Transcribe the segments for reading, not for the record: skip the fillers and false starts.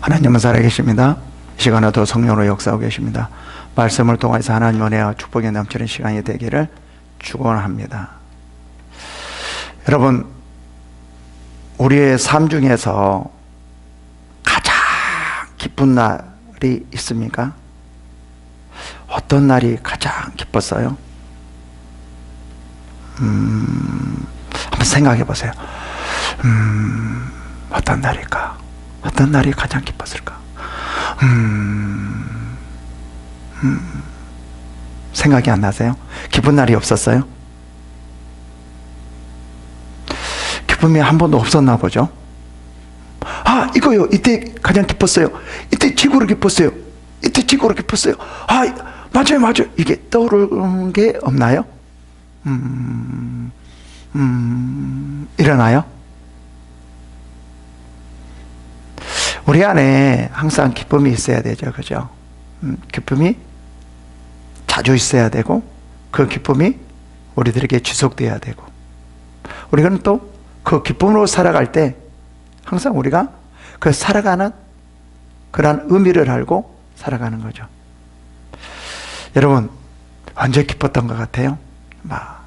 하나님은 살아계십니다. 이 시간에도 성령으로 역사하고 계십니다. 말씀을 통해서 하나님 은혜와 축복이 넘치는 시간이 되기를 축원합니다. 여러분, 우리의 삶 중에서 가장 기쁜 날이 있습니까? 어떤 날이 가장 기뻤어요? 한번 생각해 보세요. 어떤 날일까? 어떤 날이 가장 기뻤을까? 생각이 안 나세요? 기쁜 날이 없었어요? 기쁨이 한 번도 없었나 보죠? 아, 이거요. 이때 가장 기뻤어요. 이때 최고로 기뻤어요. 이때 최고로 기뻤어요. 아, 맞아요. 이게 떠오르는 게 없나요? 일어나요? 우리 안에 항상 기쁨이 있어야 되죠. 그죠? 기쁨이 자주 있어야 되고, 그 기쁨이 우리들에게 지속돼야 되고, 우리는 또 그 기쁨으로 살아갈 때 항상 우리가 그 살아가는 그러한 의미를 알고 살아가는 거죠. 여러분, 언제 기뻤던 것 같아요? 다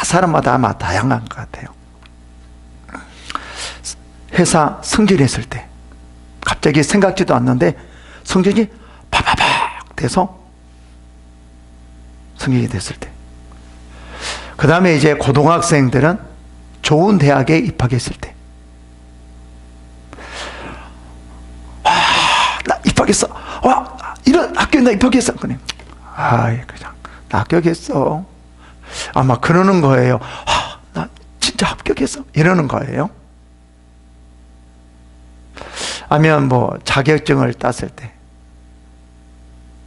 사람마다 아마 다양한 것 같아요. 회사 승진했을 때, 갑자기 생각지도 않는데 승진이 파바박 돼서 승진이 됐을 때, 그 다음에 이제 고등학생들은 좋은 대학에 입학했을 때, 나 입학했어. 이런 학교에 나 입학했어. 그냥 나 합격했어. 아마 그러는 거예요. 나 진짜 합격했어. 이러는 거예요. 아니면 뭐 자격증을 땄을 때,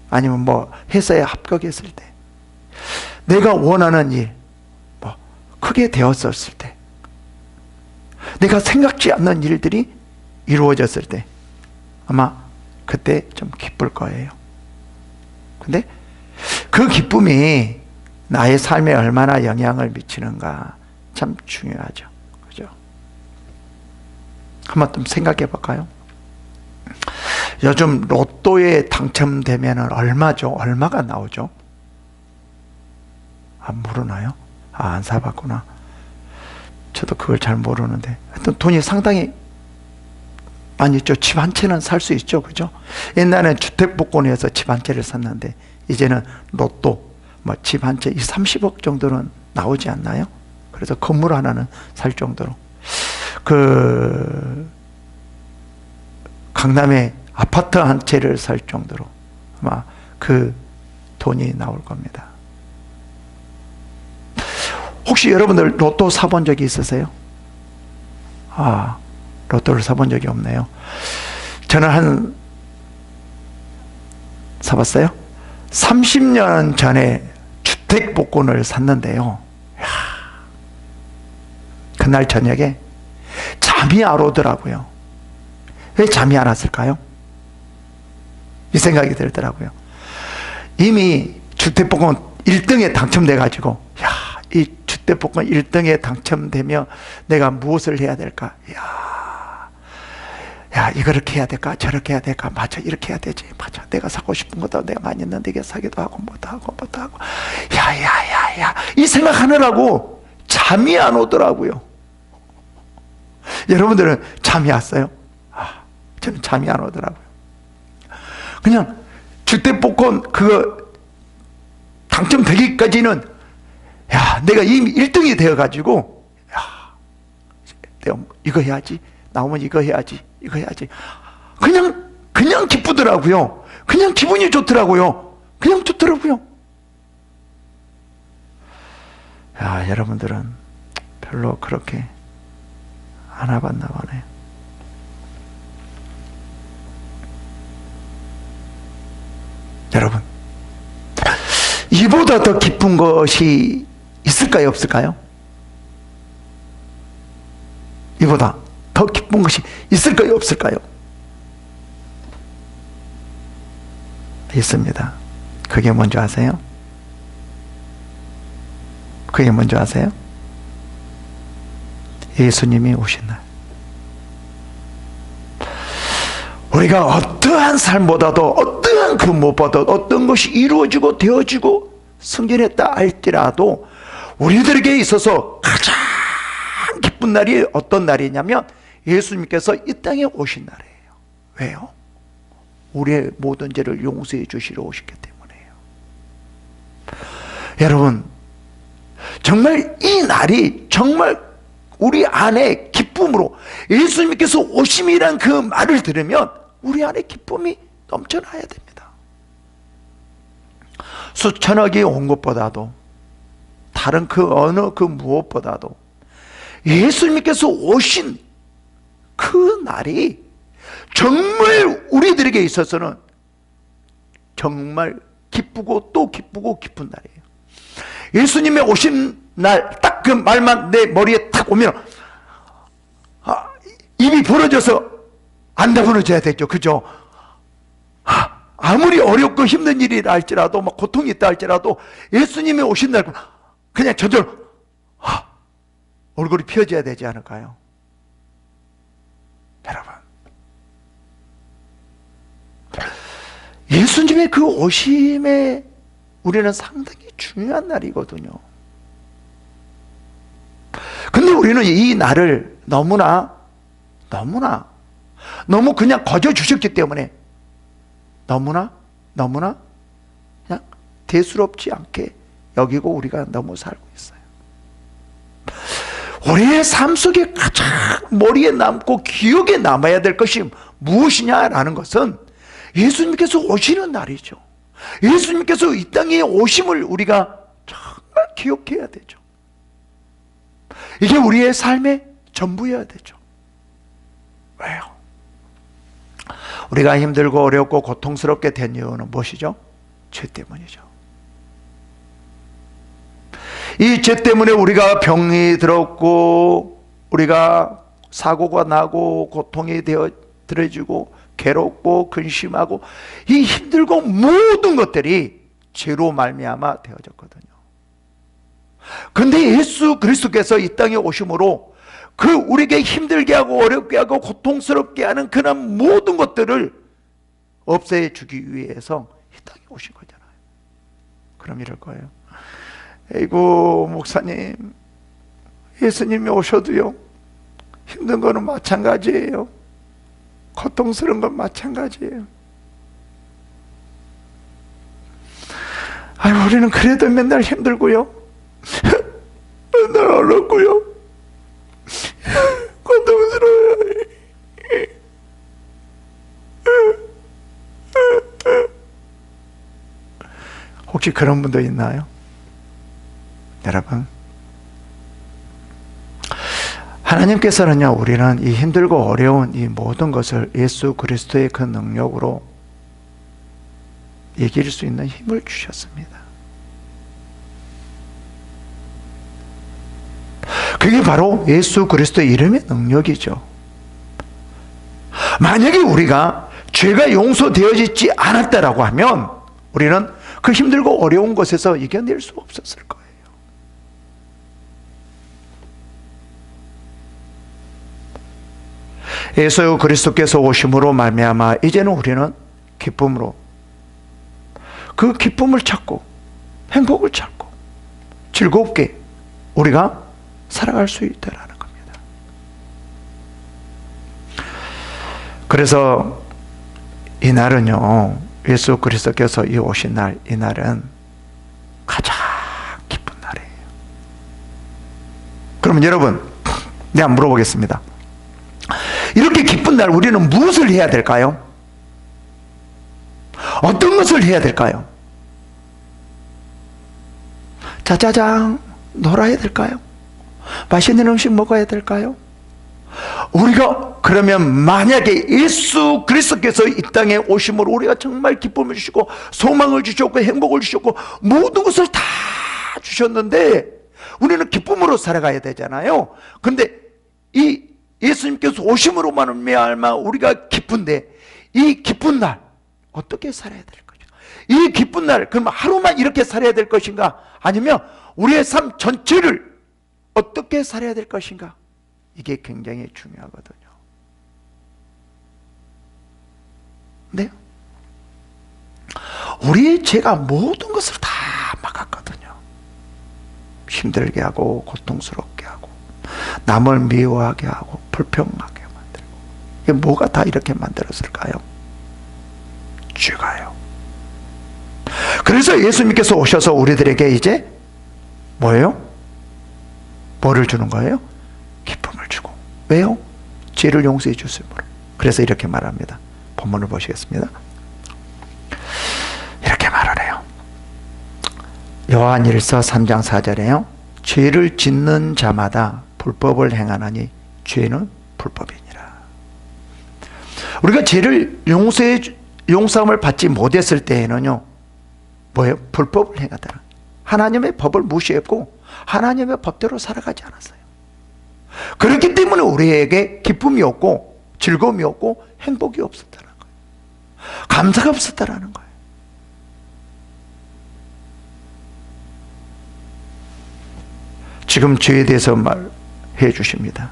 아니면 뭐 회사에 합격했을 때, 내가 원하는 일, 뭐 크게 되었었을 때, 내가 생각지 않는 일들이 이루어졌을 때, 아마 그때 좀 기쁠 거예요. 근데 그 기쁨이 나의 삶에 얼마나 영향을 미치는가 참 중요하죠. 그죠? 한번 좀 생각해 볼까요? 요즘 로또에 당첨되면 얼마죠? 얼마가 나오죠? 모르나요? 안 사봤구나. 저도 그걸 잘 모르는데, 하여튼 돈이 상당히 많이 있죠. 집 한 채는 살 수 있죠. 그죠? 옛날에는 주택복권에서 집 한 채를 샀는데, 이제는 로또, 집 한 채, 30억 정도는 나오지 않나요? 그래서 건물 하나는 살 정도로. 강남에 아파트 한 채를 살 정도로 아마 그 돈이 나올 겁니다. 혹시 여러분들 로또 사본 적이 있으세요? 로또를 사본 적이 없네요. 저는 사봤어요? 30년 전에 주택복권을 샀는데요. 그날 저녁에 잠이 안 오더라고요. 왜 잠이 안 왔을까요? 이 생각이 들더라고요. 이미 주택복권 1등에 당첨돼가지고, 이 주택복권 1등에 당첨되면 내가 무엇을 해야 될까? 이렇게 해야 될까? 저렇게 해야 될까? 맞아, 이렇게 해야 되지. 맞아, 내가 사고 싶은 것도 내가 많이 있는데 이게 사기도 하고 뭐도 하고. 이 생각하느라고 잠이 안 오더라고요. 여러분들은 잠이 왔어요? 저는 잠이 안 오더라고요. 그냥 주택복권 그거 당첨되기까지는 내가 이미 1등이 되어가지고 내가 이거 해야지, 나오면 이거 해야지. 그냥 기쁘더라고요. 그냥 기분이 좋더라고요. 여러분들은 별로 그렇게 안 와봤나 보네요. 여러분, 이보다 더 기쁜 것이 있을까요, 없을까요? 이보다 더 기쁜 것이 있을까요, 없을까요? 있습니다. 그게 뭔지 아세요? 예수님이 오신 날. 우리가 어떠한 삶보다도 어떠한 그 무엇보다도 어떤 것이 이루어지고 되어지고 승진했다 할지라도 우리들에게 있어서 가장 기쁜 날이 어떤 날이냐면 예수님께서 이 땅에 오신 날이에요. 왜요? 우리의 모든 죄를 용서해 주시러 오셨기 때문에요. 여러분, 정말 이 날이 정말 우리 안에 기쁨으로 예수님께서 오심이란 그 말을 들으면 우리 안에 기쁨이 넘쳐나야 됩니다. 수천억이 온 것보다도 다른 그 어느 그 무엇보다도 예수님께서 오신 그 날이 정말 우리들에게 있어서는 정말 기쁘고 또 기쁘고 기쁜 날이에요. 예수님의 오신 날 딱 그 말만 내 머리에 탁 오면 입이 벌어져서 안 다물어져야 되죠. 그죠? 아무리 어렵고 힘든 일이라 할지라도 막 고통이 있다 할지라도 예수님이 오신 날 그냥 저절로 얼굴이 펴져야 되지 않을까요? 여러분, 예수님의 그 오심에 우리는 상당히 중요한 날이거든요. 근데 우리는 이 날을 너무 그냥 거저 주셨기 때문에 너무나 그냥 대수롭지 않게 여기고 우리가 너무 살고 있어요. 우리의 삶 속에 가장 머리에 남고 기억에 남아야 될 것이 무엇이냐라는 것은 예수님께서 오시는 날이죠. 예수님께서 이 땅에 오심을 우리가 정말 기억해야 되죠. 이게 우리의 삶의 전부여야 되죠. 왜요? 우리가 힘들고 어렵고 고통스럽게 된 이유는 무엇이죠? 죄 때문이죠. 이 죄 때문에 우리가 병이 들었고 우리가 사고가 나고 고통이 들어지고 괴롭고 근심하고 이 힘들고 모든 것들이 죄로 말미암아 되어졌거든요. 그런데 예수 그리스도께서 이 땅에 오심으로 그 우리에게 힘들게 하고 어렵게 하고 고통스럽게 하는 그런 모든 것들을 없애주기 위해서 이 땅에 오신 거잖아요. 그럼 이럴 거예요. 에이구 목사님, 예수님이 오셔도요 힘든 거는 마찬가지예요. 고통스러운 건 마찬가지예요. 아유, 우리는 그래도 맨날 힘들고요 맨날 어렵고요 고통스러워요. 혹시 그런 분도 있나요? 여러분, 하나님께서는요 우리는 이 힘들고 어려운 이 모든 것을 예수 그리스도의 그 능력으로 이길 수 있는 힘을 주셨습니다. 그게 바로 예수 그리스도의 이름의 능력이죠. 만약에 우리가 죄가 용서되어지지 않았다라고 하면 우리는 그 힘들고 어려운 것에서 이겨낼 수 없었을 거예요. 예수 그리스도께서 오심으로 말미암아 이제는 우리는 기쁨으로 그 기쁨을 찾고 행복을 찾고 즐겁게 우리가 살아갈 수 있다라는 겁니다. 그래서 이 날은요 예수 그리스도께서 이 오신 날, 이 날은 가장 기쁜 날이에요. 그러면 여러분, 내가 물어보겠습니다. 이렇게 기쁜 날 우리는 무엇을 해야 될까요? 어떤 것을 해야 될까요? 짜자장 놀아야 될까요? 맛있는 음식 먹어야 될까요? 우리가 그러면 만약에 예수 그리스도께서 이 땅에 오심으로 우리가 정말 기쁨을 주시고 소망을 주셨고 행복을 주셨고 모든 것을 다 주셨는데 우리는 기쁨으로 살아가야 되잖아요. 그런데 이 예수님께서 오심으로 말미암아 우리가 기쁜데 이 기쁜 날 어떻게 살아야 될 거죠? 이 기쁜 날 그럼 하루만 이렇게 살아야 될 것인가? 아니면 우리의 삶 전체를 어떻게 살아야 될 것인가? 이게 굉장히 중요하거든요. 네? 우리의 죄가 모든 것을 다 막았거든요. 힘들게 하고 고통스럽게 하고 남을 미워하게 하고 불평하게 만들고. 이게 뭐가 다 이렇게 만들었을까요? 죄가요. 그래서 예수님께서 오셔서 우리들에게 이제 뭐예요? 뭐를 주는 거예요? 기쁨을 주고. 왜요? 죄를 용서해 주심으로. 그래서 이렇게 말합니다. 본문을 보시겠습니다. 이렇게 말을 해요. 요한일서 3장 4절에요. 죄를 짓는 자마다 불법을 행하나니 죄는 불법이니라. 우리가 죄를 용서함을 받지 못했을 때에는요, 뭐예요? 불법을 행하더라. 하나님의 법을 무시했고 하나님의 법대로 살아가지 않았어요. 그렇기 때문에 우리에게 기쁨이 없고 즐거움이 없고 행복이 없었다는 거예요. 감사가 없었다는 거예요. 지금 죄에 대해서 말해 주십니다.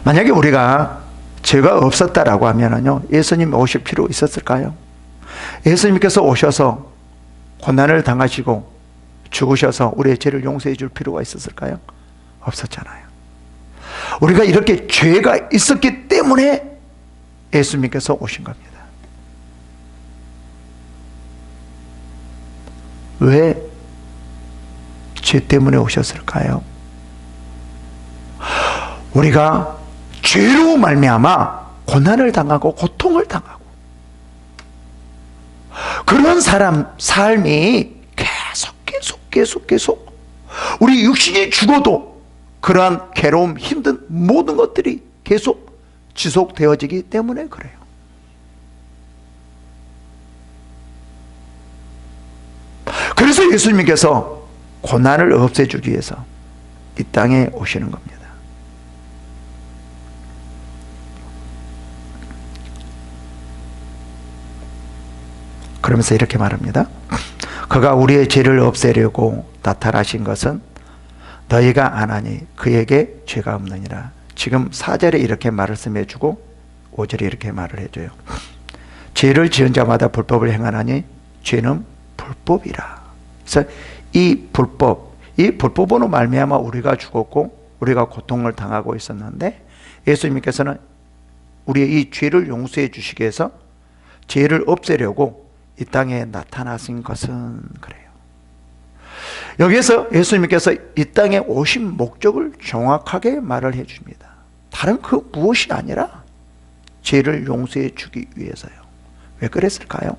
만약에 우리가 죄가 없었다라고 하면은요, 예수님이 오실 필요 있었을까요? 예수님께서 오셔서 고난을 당하시고 죽으셔서 우리의 죄를 용서해 줄 필요가 있었을까요? 없었잖아요. 우리가 이렇게 죄가 있었기 때문에 예수님께서 오신 겁니다. 왜 죄 때문에 오셨을까요? 우리가 죄로 말미암아 고난을 당하고 고통을 당하고 그런 삶이 계속 우리 육신이 죽어도 그러한 괴로움, 힘든 모든 것들이 계속 지속되어지기 때문에 그래요. 그래서 예수님께서 고난을 없애주기 위해서 이 땅에 오시는 겁니다. 그러면서 이렇게 말합니다. 그가 우리의 죄를 없애려고 나타나신 것은 너희가 안 하니 그에게 죄가 없느니라. 지금 4절에 이렇게 말씀해 주고 5절에 이렇게 말을 해줘요. 죄를 지은 자마다 불법을 행하나니 죄는 불법이라. 그래서 이 불법으로 말미암아 우리가 죽었고 우리가 고통을 당하고 있었는데 예수님께서는 우리의 이 죄를 용서해 주시기 위해서 죄를 없애려고 이 땅에 나타나신 것은 그래요. 여기에서 예수님께서 이 땅에 오신 목적을 정확하게 말을 해줍니다. 다른 그 무엇이 아니라 죄를 용서해 주기 위해서요. 왜 그랬을까요?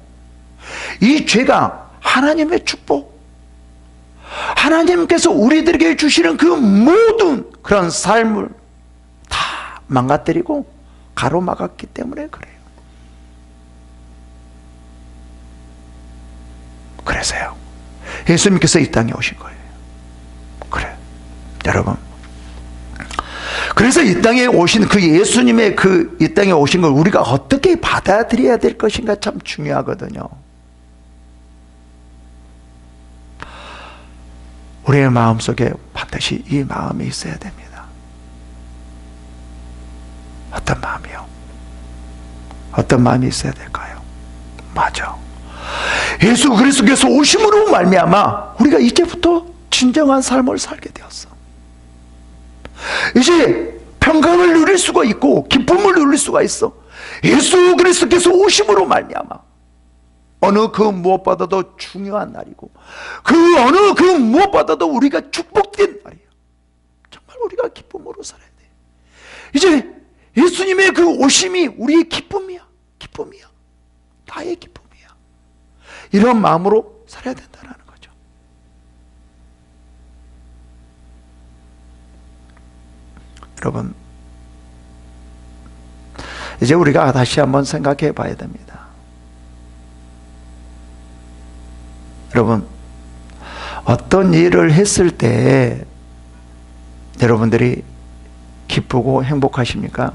이 죄가 하나님의 축복, 하나님께서 우리들에게 주시는 그 모든 그런 삶을 다 망가뜨리고 가로막았기 때문에 그래요. 그래서요, 예수님께서 이 땅에 오신 거예요. 그래, 여러분. 그래서 이 땅에 오신 그 예수님의 이 땅에 오신 걸 우리가 어떻게 받아들여야 될 것인가 참 중요하거든요. 우리의 마음속에 반드시 이 마음이 있어야 됩니다. 어떤 마음이요? 어떤 마음이 있어야 될까요? 맞아. 예수 그리스도께서 오심으로 말미암아 우리가 이제부터 진정한 삶을 살게 되었어. 이제 평강을 누릴 수가 있고 기쁨을 누릴 수가 있어. 예수 그리스도께서 오심으로 말미암아 어느 그 무엇보다도 중요한 날이고 그 어느 그 무엇보다도 우리가 축복된 날이에요. 정말 우리가 기쁨으로 살아야 돼. 이제 예수님의 그 오심이 우리의 기쁨이야. 기쁨이야. 나의 기쁨이야. 이런 마음으로 살아야 된다는 거죠. 여러분, 이제 우리가 다시 한번 생각해 봐야 됩니다. 여러분, 어떤 일을 했을 때 여러분들이 기쁘고 행복하십니까?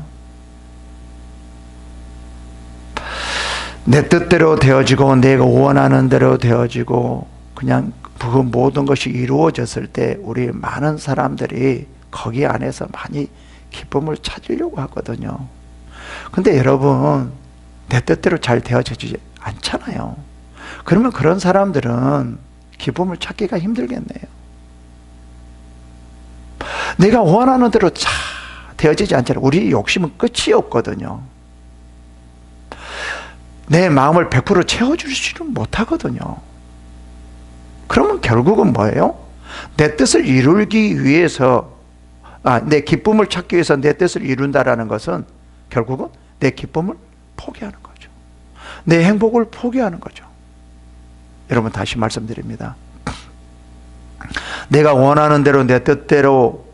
내 뜻대로 되어지고 내가 원하는 대로 되어지고 그냥 그 모든 것이 이루어졌을 때 우리 많은 사람들이 거기 안에서 많이 기쁨을 찾으려고 하거든요. 근데 여러분, 내 뜻대로 잘 되어지지 않잖아요. 그러면 그런 사람들은 기쁨을 찾기가 힘들겠네요. 내가 원하는 대로 잘 되어지지 않잖아요. 우리 욕심은 끝이 없거든요. 내 마음을 100% 채워주지는 못하거든요. 그러면 결국은 뭐예요? 내 뜻을 이루기 위해서, 내 기쁨을 찾기 위해서 내 뜻을 이룬다라는 것은 결국은 내 기쁨을 포기하는 거죠. 내 행복을 포기하는 거죠. 여러분, 다시 말씀드립니다. 내가 원하는 대로 내 뜻대로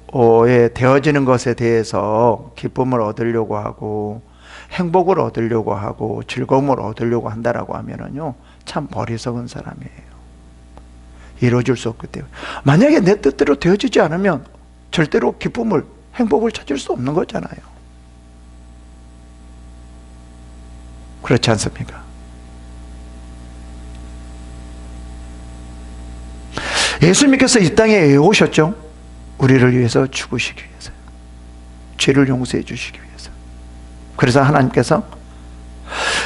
되어지는 것에 대해서 기쁨을 얻으려고 하고 행복을 얻으려고 하고 즐거움을 얻으려고 한다라고 하면은요, 참 어리석은 사람이에요. 이루어질 수 없기 때문에. 만약에 내 뜻대로 되어지지 않으면 절대로 기쁨을, 행복을 찾을 수 없는 거잖아요. 그렇지 않습니까? 예수님께서 이 땅에 왜 오셨죠? 우리를 위해서 죽으시기 위해서요. 죄를 용서해 주시기 위해서. 그래서 하나님께서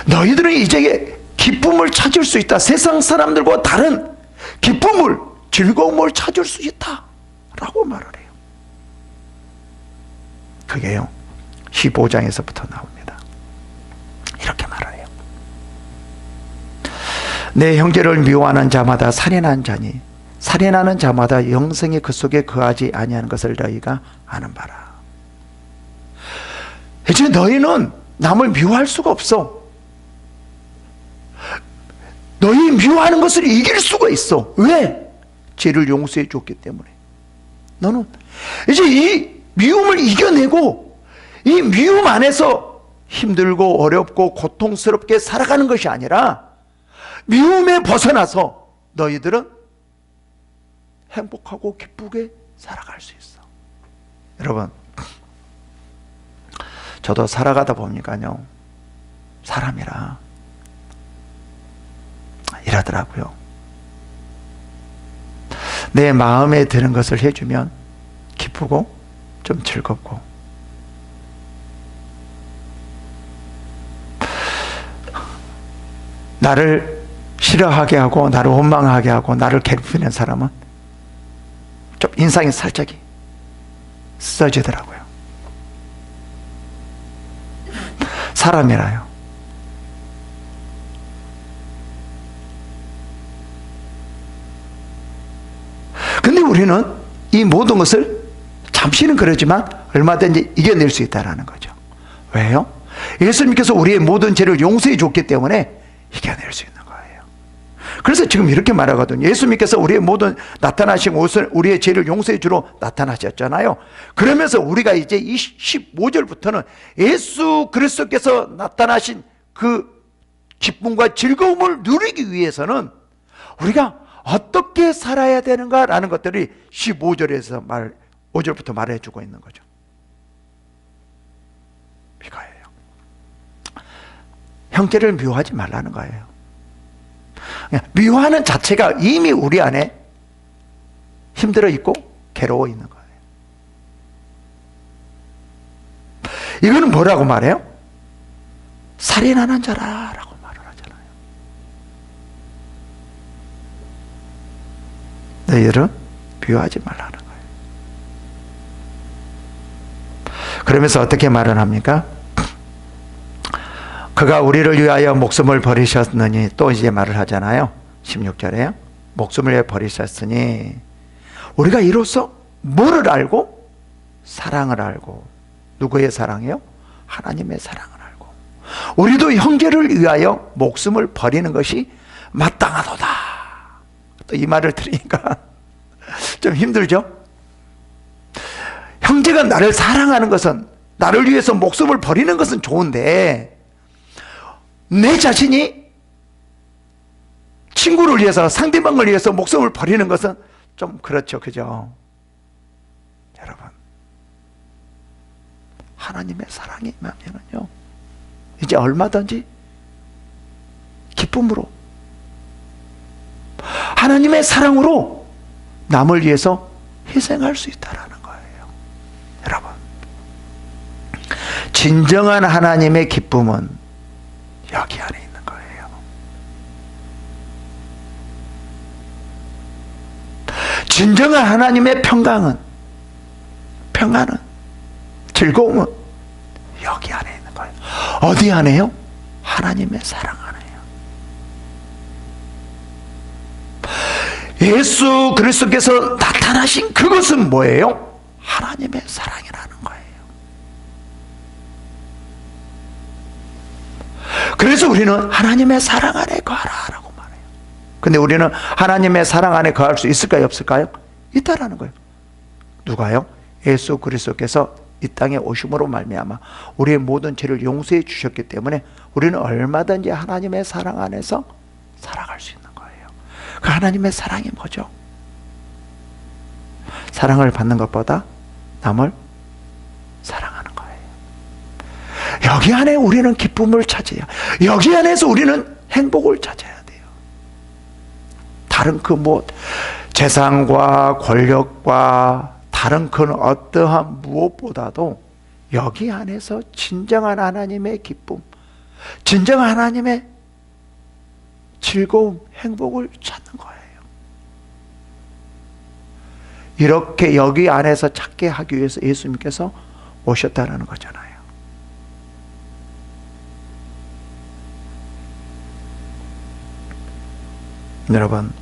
너희들은 이제 기쁨을 찾을 수 있다. 세상 사람들과 다른 기쁨을, 즐거움을 찾을 수 있다 라고 말을 해요. 그게요, 15장에서부터 나옵니다. 이렇게 말을 해요. 내 형제를 미워하는 자마다 살인한 자니 살인하는 자마다 영생이 그 속에 거하지 아니하는 것을 너희가 아는 바라. 이제 너희는 남을 미워할 수가 없어. 너희 미워하는 것을 이길 수가 있어. 왜? 죄를 용서해 줬기 때문에. 너는 이제 이 미움을 이겨내고 이 미움 안에서 힘들고 어렵고 고통스럽게 살아가는 것이 아니라 미움에 벗어나서 너희들은 행복하고 기쁘게 살아갈 수 있어. 여러분, 저도 살아가다 보니까요, 사람이라 이러더라고요. 내 마음에 드는 것을 해주면 기쁘고 좀 즐겁고, 나를 싫어하게 하고 나를 원망하게 하고 나를 괴롭히는 사람은 좀 인상이 살짝이 써지더라고요. 사람이라요. 근데 우리는 이 모든 것을 잠시는 그러지만 얼마든지 이겨낼 수 있다는 거죠. 왜요? 예수님께서 우리의 모든 죄를 용서해 줬기 때문에 이겨낼 수 있는 거예요. 그래서 지금 이렇게 말하거든요. 예수님께서 우리의 모든 나타나신 옷을 우리의 죄를 용서해 주러 나타나셨잖아요. 그러면서 우리가 이제 이 15절부터는 예수 그리스도께서 나타나신 그 기쁨과 즐거움을 누리기 위해서는 우리가 어떻게 살아야 되는가라는 것들이 15절에서 5절부터 말해주고 있는 거죠. 이거예요. 형제를 미워하지 말라는 거예요. 미워하는 자체가 이미 우리 안에 힘들어 있고 괴로워 있는 거예요. 이거는 뭐라고 말해요? 살인하는 자라라고 말을 하잖아요. 너희들은 미워하지 말라는 거예요. 그러면서 어떻게 말을 합니까? 그가 우리를 위하여 목숨을 버리셨느니, 또 이제 말을 하잖아요. 16절에요. 목숨을 위해 버리셨으니 우리가 이로써 뭐를 알고? 사랑을 알고. 누구의 사랑이요? 하나님의 사랑을 알고. 우리도 형제를 위하여 목숨을 버리는 것이 마땅하도다. 또 이 말을 들으니까 좀 힘들죠? 형제가 나를 사랑하는 것은, 나를 위해서 목숨을 버리는 것은 좋은데 내 자신이 친구를 위해서, 상대방을 위해서 목숨을 버리는 것은 좀 그렇죠. 그죠? 여러분, 하나님의 사랑이 임하면요, 이제 얼마든지 기쁨으로, 하나님의 사랑으로 남을 위해서 희생할 수 있다는 거예요. 여러분, 진정한 하나님의 기쁨은 여기 안에 있는 거예요. 진정한 하나님의 평강은, 평안은, 즐거움은 여기 안에 있는 거예요. 어디 안에요? 하나님의 사랑 안에요. 예수 그리스도께서 나타나신 그것은 뭐예요? 하나님의 사랑이라는 거예요. 그래서 우리는 하나님의 사랑 안에 거하라라고 말해요. 근데 우리는 하나님의 사랑 안에 거할 수 있을까요, 없을까요? 있다라는 거예요. 누가요? 예수 그리스도께서 이 땅에 오심으로 말미암아 우리의 모든 죄를 용서해 주셨기 때문에 우리는 얼마든지 하나님의 사랑 안에서 살아갈 수 있는 거예요. 그 하나님의 사랑이 뭐죠? 사랑을 받는 것보다 남을 사랑하는 거예요. 여기 안에 우리는 기쁨을 찾아야, 여기 안에서 우리는 행복을 찾아야 돼요. 다른 그 재산과 권력과 다른 그 어떠한 무엇보다도 여기 안에서 진정한 하나님의 기쁨, 진정한 하나님의 즐거움, 행복을 찾는 거예요. 이렇게 여기 안에서 찾게 하기 위해서 예수님께서 오셨다는 거잖아요. 여러분,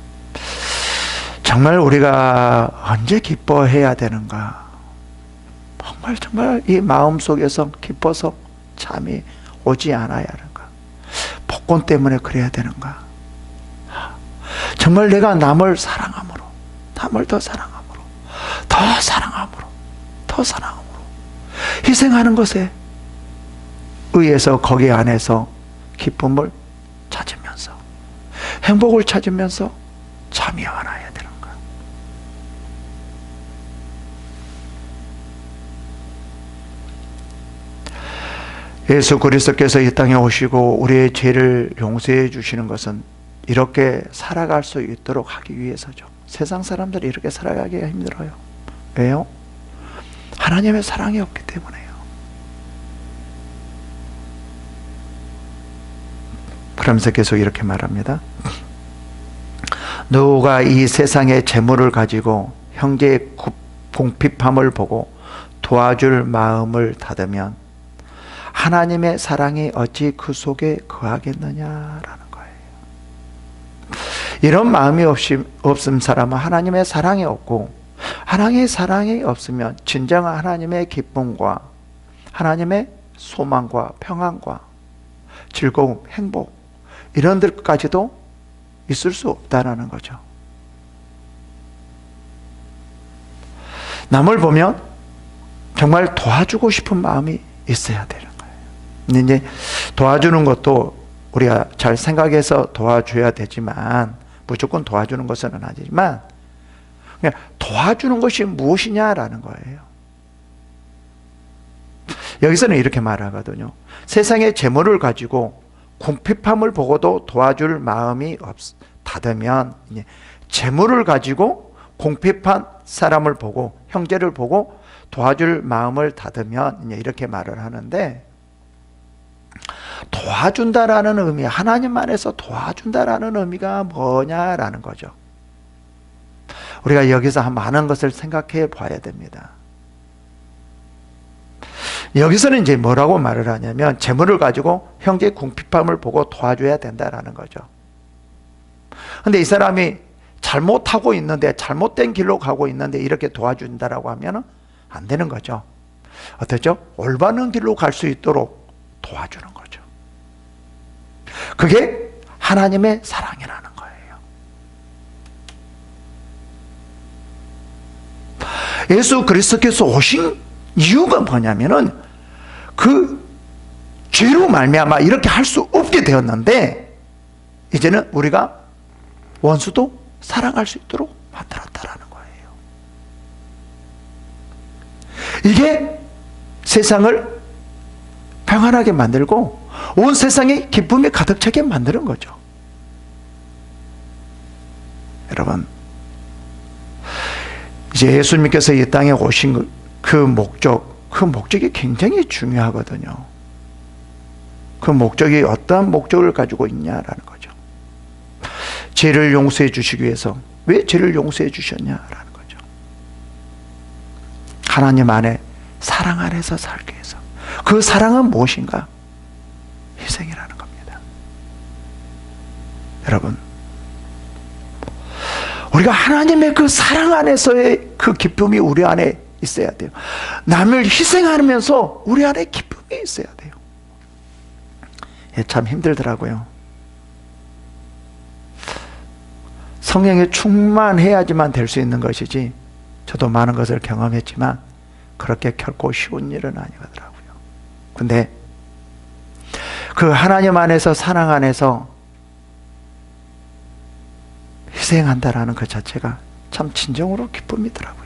정말 우리가 언제 기뻐해야 되는가? 정말 이 마음속에서 기뻐서 잠이 오지 않아야 하는가? 복권 때문에 그래야 되는가? 정말 내가 남을 사랑함으로, 남을 더 사랑함으로, 더 사랑함으로, 더 사랑함으로 희생하는 것에 의해서 거기 안에서 기쁨을 찾으면서, 행복을 찾으면서 잠이 와야 되는가? 예수 그리스도께서 이 땅에 오시고 우리의 죄를 용서해 주시는 것은 이렇게 살아갈 수 있도록 하기 위해서죠. 세상 사람들이 이렇게 살아가기가 힘들어요. 왜요? 하나님의 사랑이 없기 때문에요. 그러면서 계속 이렇게 말합니다. 누가 이 세상의 재물을 가지고 형제의 궁핍함을 보고 도와줄 마음을 닫으면 하나님의 사랑이 어찌 그 속에 거하겠느냐라는 거예요. 이런 마음이 없음 사람은 하나님의 사랑이 없고, 하나님의 사랑이 없으면 진정한 하나님의 기쁨과 하나님의 소망과 평안과 즐거움, 행복 이런 것까지도 있을 수 없다는 거죠. 남을 보면 정말 도와주고 싶은 마음이 있어야 되는 거예요. 근데 이제 도와주는 것도 우리가 잘 생각해서 도와줘야 되지만, 무조건 도와주는 것은 아니지만, 그냥 도와주는 것이 무엇이냐라는 거예요. 여기서는 이렇게 말하거든요. 세상의 재물을 가지고 궁핍함을 보고도 도와줄 마음이 닫으면, 이제 재물을 가지고 궁핍한 사람을 보고, 형제를 보고 도와줄 마음을 닫으면, 이제 이렇게 말을 하는데, 도와준다라는 의미, 하나님 안에서 도와준다라는 의미가 뭐냐라는 거죠. 우리가 여기서 많은 것을 생각해 봐야 됩니다. 여기서는 이제 뭐라고 말을 하냐면, 재물을 가지고 형제의 궁핍함을 보고 도와줘야 된다라는 거죠. 근데 이 사람이 잘못하고 있는데, 잘못된 길로 가고 있는데 이렇게 도와준다라고 하면 안 되는 거죠. 어떻죠? 올바른 길로 갈 수 있도록 도와주는 거죠. 그게 하나님의 사랑이라는 거예요. 예수 그리스도께서 오신 이유가 뭐냐면은, 그 죄로 말미암아 이렇게 할 수 없게 되었는데, 이제는 우리가 원수도 사랑할 수 있도록 만들었다라는 거예요. 이게 세상을 평안하게 만들고 온 세상에 기쁨이 가득 차게 만드는 거죠. 여러분, 이제 예수님께서 이 땅에 오신 그 목적, 그 목적이 굉장히 중요하거든요. 그 목적이 어떠한 목적을 가지고 있냐라는 거죠. 죄를 용서해 주시기 위해서. 왜 죄를 용서해 주셨냐라는 거죠. 하나님 안에, 사랑 안에서 살기 위해서. 그 사랑은 무엇인가? 희생이라는 겁니다. 여러분, 우리가 하나님의 그 사랑 안에서의 그 기쁨이 우리 안에 있어야 돼요. 남을 희생하면서 우리 안에 기쁨이 있어야 돼요. 참 힘들더라고요. 성령에 충만해야지만 될 수 있는 것이지, 저도 많은 것을 경험했지만 그렇게 결코 쉬운 일은 아니더라고요. 근데 그 하나님 안에서, 사랑 안에서 희생한다라는 것 자체가 참 진정으로 기쁨이더라고요.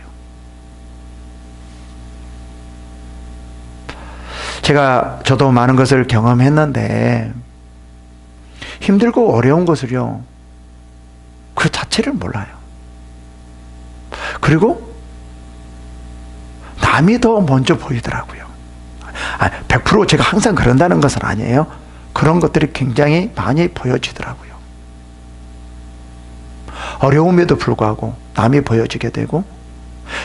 저도 많은 것을 경험했는데, 힘들고 어려운 것을요, 그 자체를 몰라요. 그리고 남이 더 먼저 보이더라고요. 100% 제가 항상 그런다는 것은 아니에요. 그런 것들이 굉장히 많이 보여지더라고요. 어려움에도 불구하고 남이 보여지게 되고,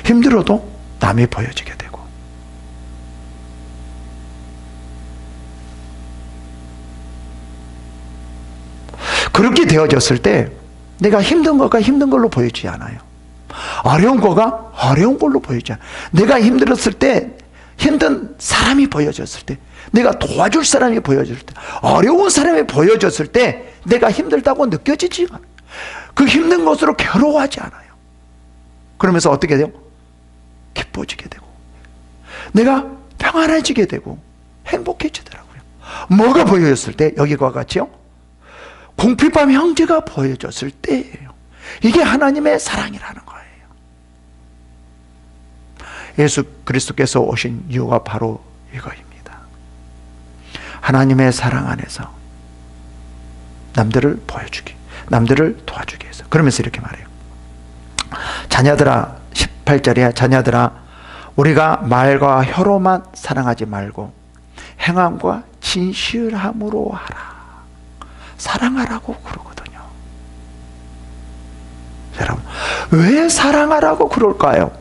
힘들어도 남이 보여지게 되고. 그렇게 되어졌을 때 내가 힘든 거가 힘든 걸로 보이지 않아요. 어려운 거가 어려운 걸로 보이지 않아요. 내가 힘들었을 때, 힘든 사람이 보여졌을 때, 내가 도와줄 사람이 보여졌을 때, 어려운 사람이 보여졌을 때 내가 힘들다고 느껴지지 않아요. 그 힘든 것으로 괴로워하지 않아요. 그러면서 어떻게 돼요? 기뻐지게 되고, 내가 평안해지게 되고 행복해지더라고요. 뭐가 보여졌을 때? 여기와 같이요, 공핍함 형제가 보여졌을 때예요. 이게 하나님의 사랑이라는 거예요. 예수 그리스도께서 오신 이유가 바로 이거입니다. 하나님의 사랑 안에서 남들을 보여주기, 남들을 도와주기 위해서. 그러면서 이렇게 말해요. 자녀들아, 18절이야. 자녀들아, 우리가 말과 혀로만 사랑하지 말고 행함과 진실함으로 하라. 사랑하라고 그러거든요. 여러분, 왜 사랑하라고 그럴까요?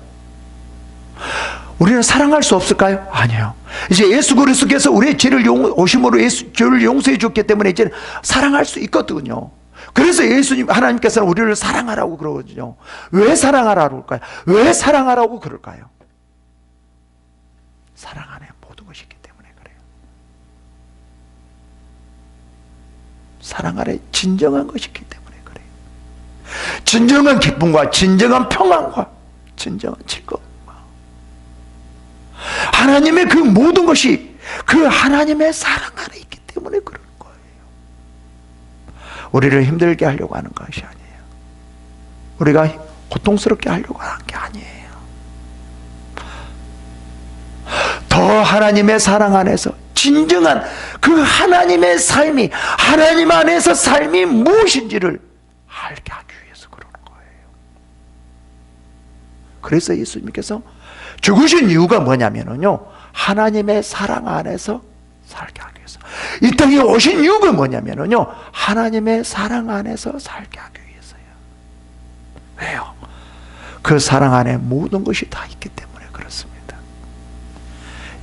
우리는 사랑할 수 없을까요? 아니요. 이제 예수 그리스도께서 우리의 죄를 오심으로 죄를 용서해 줬기 때문에 이제 사랑할 수 있거든요. 그래서 하나님께서는 우리를 사랑하라고 그러거든요. 왜 사랑하라고 그럴까요? 왜 사랑하라고 그럴까요? 사랑 안에 모든 것이 있기 때문에 그래요. 사랑 안에 진정한 것이 있기 때문에 그래요. 진정한 기쁨과 진정한 평안과 진정한 즐거움과 하나님의 그 모든 것이 그 하나님의 사랑 안에 있기 때문에 그런 거예요. 우리를 힘들게 하려고 하는 것이 아니에요. 우리가 고통스럽게 하려고 하는 게 아니에요. 더 하나님의 사랑 안에서 진정한 그 하나님의 삶이, 하나님 안에서 삶이 무엇인지를 알게 하기 위해서 그러는 거예요. 그래서 예수님께서 죽으신 이유가 뭐냐면요, 하나님의 사랑 안에서 살게 하기 위해서. 이 땅에 오신 이유가 뭐냐면요, 하나님의 사랑 안에서 살게 하기 위해서요. 왜요? 그 사랑 안에 모든 것이 다 있기 때문에 그렇습니다.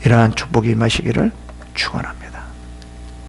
이러한 축복이 임하시기를 축원합니다.